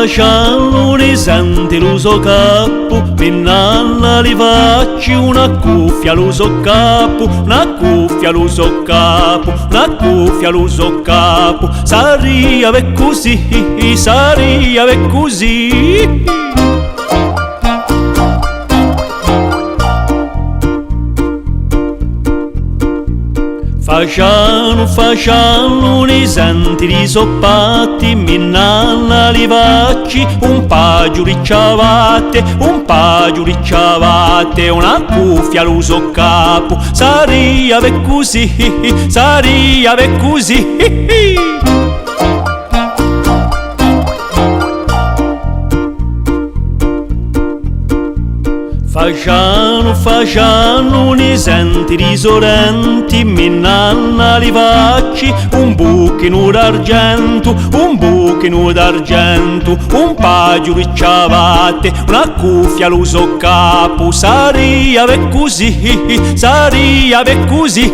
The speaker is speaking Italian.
facciano ne senti lo so capo, pinnanna li facci una cuffia lo so capo, una cuffia lo so capo, una cuffia lo so capo, saria ve così, saria ve così. Facciano ne senti di soppatti, mi nanna li facci un paio di ciabatte, un paio di ciabatte, una cuffia lo so capo, saria ve così, saria ve così. Facciano ne senti risorenti, mi nanna li facci un buchino d'argento, un buchino d'argento, un paio di ciabatte, una cuffia lo so capo, saria ve così, saria ve così.